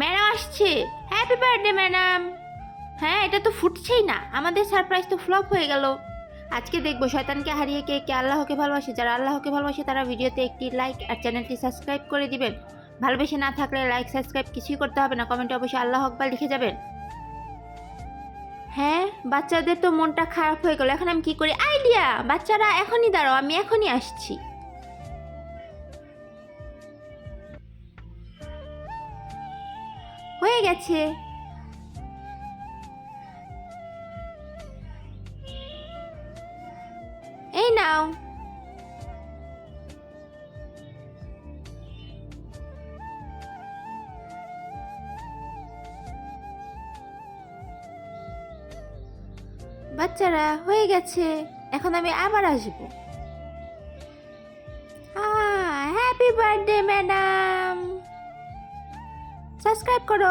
Madam আসছে। Happy birthday madam. হ্যাঁ, এটা তো ফুটছেই না, আমাদের সারপ্রাইজ তো ফ্লপ হয়ে গেল। আজকে দেখবো শয়তানকে হারিয়ে কে কে আল্লাহকে ভালোবাসে। যারা আল্লাহকে ভালোবাসে তারা ভিডিওতে একটি লাইক আর চ্যানেলটি সাবস্ক্রাইব করে দিবেন। ভালোবেসে না থাকলে লাইক সাবস্ক্রাইব কিছুই করতে হবে না, কমেন্টে অবশ্যই আল্লাহ আকবার লিখে যাবেন। হ্যাঁ, বাচ্চাদের তো মনটা খারাপ হয়ে গেল, এখন আমি কি করি? আইডিয়া! বাচ্চারা এখনই দাঁড়াও, আমি এখনই আসছি। হয়ে গেছে। এই নাও। বাচ্চারা হয়ে গেছে, এখন আমি আবার আসবো। হ্যাপি বার্থডে ম্যাডাম, সাবস্ক্রাইব করো।